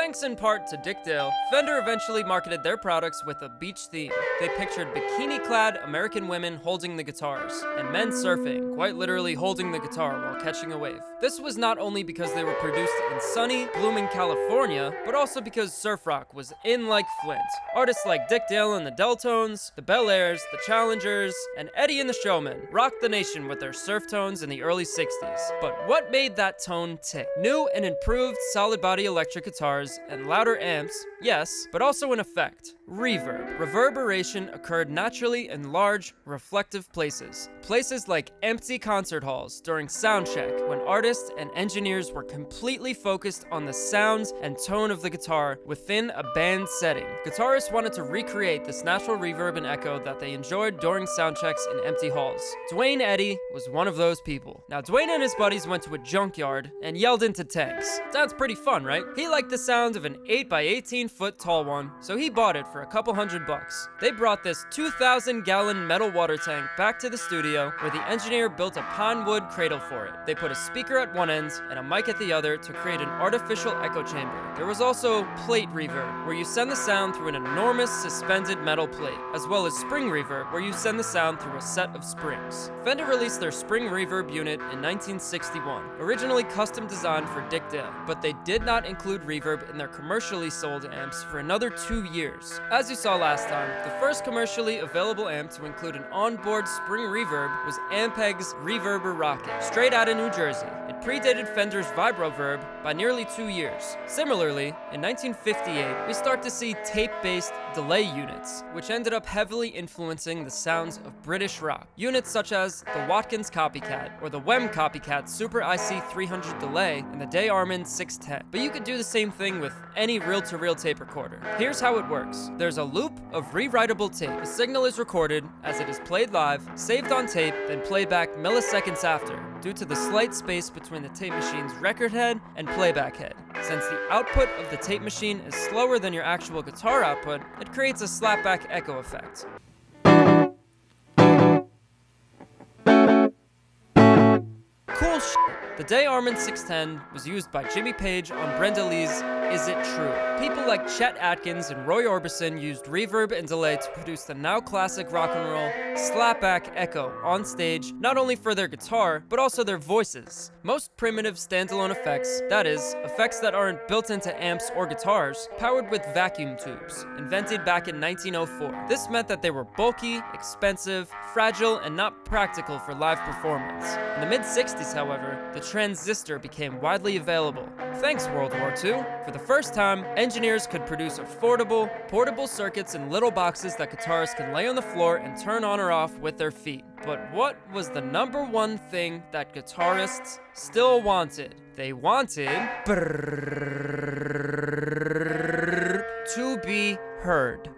Thanks in part to Dick Dale, Fender eventually marketed their products with a beach theme. They pictured bikini-clad American women holding the guitars, and men surfing, quite literally holding the guitar while catching a wave. This was not only because they were produced in sunny, blooming California, but also because surf rock was in like Flint. Artists like Dick Dale and the Deltones, the Bel Airs, the Challengers, and Eddie and the Showmen rocked the nation with their surf tones in the early 60s. But what made that tone tick? New and improved solid body electric guitars and louder amps, yes, but also an effect. Reverb. Reverberation occurred naturally in large, reflective places. Places like empty concert halls during soundcheck, when artists and engineers were completely focused on the sounds and tone of the guitar within a band setting. Guitarists wanted to recreate this natural reverb and echo that they enjoyed during soundchecks in empty halls. Dwayne Eddy was one of those people. Now, Dwayne and his buddies went to a junkyard and yelled into tanks. Sounds pretty fun, right? He liked the sound of an 8 by 18 foot tall one, so he bought it for a couple $100. They brought this 2,000-gallon metal water tank back to the studio, where the engineer built a pine wood cradle for it. They put a speaker at one end and a mic at the other to create an artificial echo chamber. There was also plate reverb, where you send the sound through an enormous suspended metal plate, as well as spring reverb, where you send the sound through a set of springs. Fender released their spring reverb unit in 1961, originally custom designed for Dick Dale, but they did not include reverb in their commercially sold amps for another 2 years. As you saw last time, the first commercially available amp to include an onboard spring reverb was Ampeg's Reverber Rocket, straight out of New Jersey. It predated Fender's Vibroverb by nearly 2 years. Similarly, in 1958, we start to see tape-based delay units, which ended up heavily influencing the sounds of British rock. Units such as the Watkins Copycat, or the Wem Copycat Super IC 300 delay, and the Day Armand 610. But you could do the same thing with any reel-to-reel tape recorder. Here's how it works. There's a loop of rewritable tape. The signal is recorded as it is played live, saved on tape, then played back milliseconds after, due to the slight space between the tape machine's record head and playback head. Since the output of the tape machine is slower than your actual guitar output, it creates a slapback echo effect. Cool shit. The Day Armand 610 was used by Jimmy Page on Brenda Lee's Is It True? People like Chet Atkins and Roy Orbison used reverb and delay to produce the now classic rock and roll slapback echo on stage, not only for their guitar, but also their voices. Most primitive standalone effects, that is, effects that aren't built into amps or guitars, powered with vacuum tubes, invented back in 1904. This meant that they were bulky, expensive, fragile, and not practical for live performance. In the mid-60s, however, the transistor became widely available. Thanks, World War II. For the first time, engineers could produce affordable, portable circuits in little boxes that guitarists can lay on the floor and turn on or off with their feet. But what was the number one thing that guitarists still wanted? They wanted to be heard.